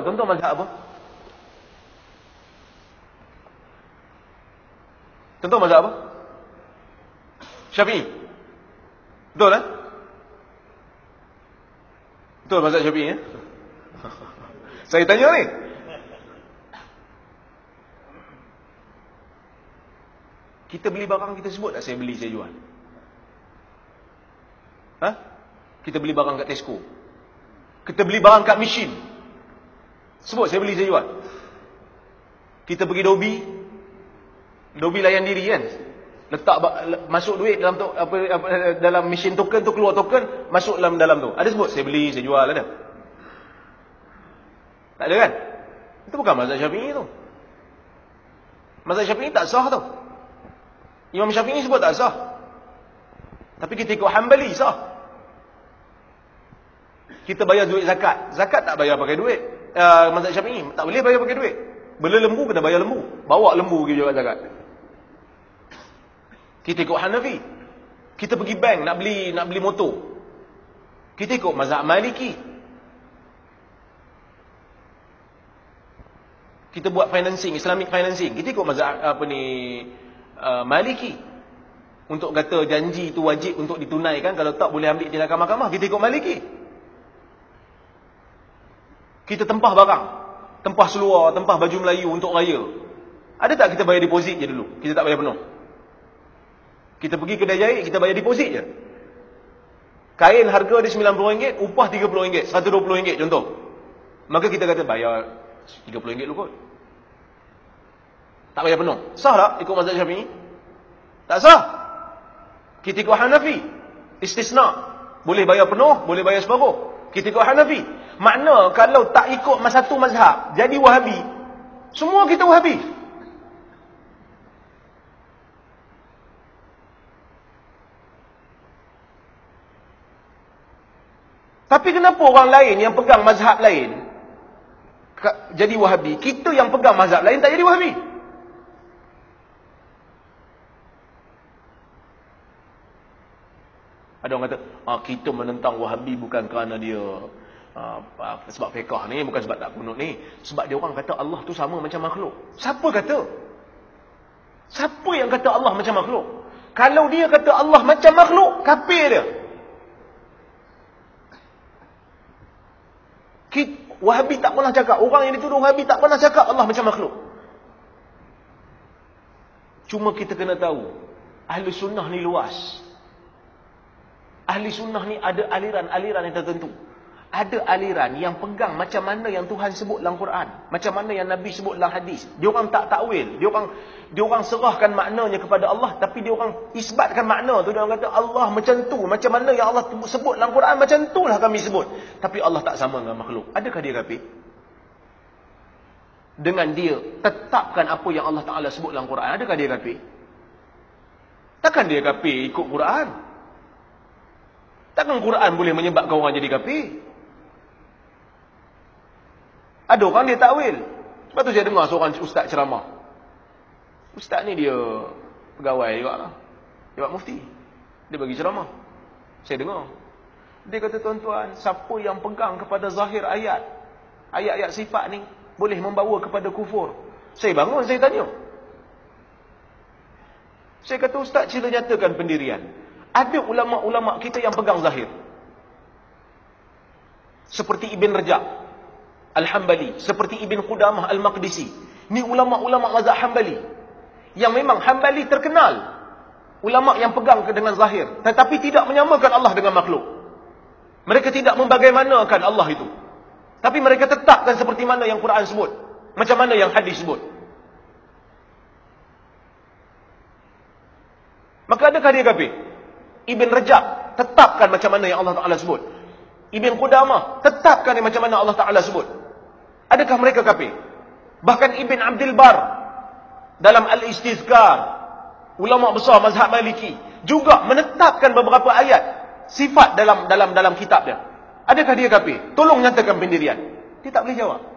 Tuan-tuan mazhab apa? Tuan-tuan mazhab apa? Syafi'i. Betul lah? Betul mazhab Syafi'i ya? Saya tanya ni. Kita beli barang kita sebut tak saya beli saya jual? Ha? Kita beli barang kat Tesco. Kita beli barang kat Michelin. Sebut saya beli saya jual. Kita pergi Dobi layan diri kan. Letak masuk duit dalam tu, dalam mesin token tu, keluar token, masuk dalam tu. Ada sebut saya beli saya jual ada? Tak ada kan? Itu bukan mazhab Syafi'i tu. Mazhab Syafi'i tak sah tu. Imam Syafi'i sebut tak sah. Tapi kita ikut Hanbali sah. Kita bayar duit zakat. Zakat tak bayar pakai duit. Mazhab Syafi'i tak boleh bayar pakai duit. Bela lembu kena bayar lembu. Bawa lembu pergi jual zakat. Kita ikut Hanafi. Kita pergi bank nak beli motor. Kita ikut mazhab Maliki. Kita buat financing, Islamic financing. Kita ikut mazhab Maliki. Untuk kata janji itu wajib untuk ditunaikan, kalau tak boleh ambil tindakan mahkamah, kita ikut Maliki. Kita tempah barang, tempah seluar, tempah baju Melayu untuk raya. Ada tak kita bayar deposit je dulu? Kita tak bayar penuh. Kita pergi kedai jahit, kita bayar deposit je. Kain harga dia RM90, upah RM30, RM120 contoh. Maka kita kata bayar RM30 dulu kot. Tak bayar penuh. Sah tak ikut mazhab Syafi'i? Tak sah. Kita ikut Hanafi. Istisna. Boleh bayar penuh, boleh bayar separuh. Kita ikut Hanafi. Makna kalau tak ikut satu mazhab, jadi Wahabi. Semua kita Wahabi. Tapi kenapa orang lain yang pegang mazhab lain jadi Wahabi? Kita yang pegang mazhab lain tak jadi Wahabi. Ada orang kata, kita menentang Wahabi bukan kerana dia sebab fiqh ni, bukan sebab tak kunut ni. Sebab dia orang kata Allah tu sama macam makhluk. Siapa kata? Siapa yang kata Allah macam makhluk? Kalau dia kata Allah macam makhluk, kafir dia. Wahabi tak pernah cakap, orang yang dituduh Wahabi tak pernah cakap Allah macam makhluk. Cuma kita kena tahu, Ahli Sunnah ni luas. Ahli Sunnah ni ada aliran-aliran yang tertentu. Ada aliran yang pegang macam mana yang Tuhan sebut dalam Quran, macam mana yang Nabi sebut dalam hadis. Dia orang tak takwil, dia orang serahkan maknanya kepada Allah, tapi dia orang isbatkan makna tu. Dia orang kata Allah macam tu, macam mana yang Allah sebut dalam Quran, macam itulah kami sebut. Tapi Allah tak sama dengan makhluk. Adakah dia kafir? Dengan dia tetapkan apa yang Allah Ta'ala sebut dalam Quran, adakah dia kafir? Takkan dia kafir ikut Quran. Takkan Quran boleh menyebabkan orang jadi kafir. Ada orang dia takwil. Sebab tu saya dengar seorang ustaz ceramah. Ustaz ni dia pegawai juga lah. Dia buat mufti. Dia bagi ceramah. Saya dengar. Dia kata, tuan-tuan, siapa yang pegang kepada zahir ayat, ayat-ayat sifat ni, boleh membawa kepada kufur. Saya bangun, saya tanya. Saya kata, ustaz, sila nyatakan pendirian. Ada ulama-ulama kita yang pegang zahir. Seperti Ibn Rajab Al-Hambali, seperti Ibn Qudamah Al-Maqdisi. Ni ulama-ulama mazhab Hambali. Yang memang Hambali terkenal. Ulama yang pegang dengan zahir. Tetapi tidak menyamakan Allah dengan makhluk. Mereka tidak membagaimanakan Allah itu. Tapi mereka tetapkan seperti mana yang Quran sebut. Macam mana yang hadis sebut. Maka adakah dia kafir? Ibn Rajab tetapkan macam mana yang Allah Ta'ala sebut. Ibn Qudamah tetapkan macam mana Allah Ta'ala sebut. Adakah mereka kafir? Bahkan Ibn Abdul Bar dalam Al-Istizkar, ulama besar mazhab Maliki, juga menetapkan beberapa ayat sifat dalam kitab dia. Adakah dia kafir? Tolong nyatakan pendirian. Dia tak boleh jawab.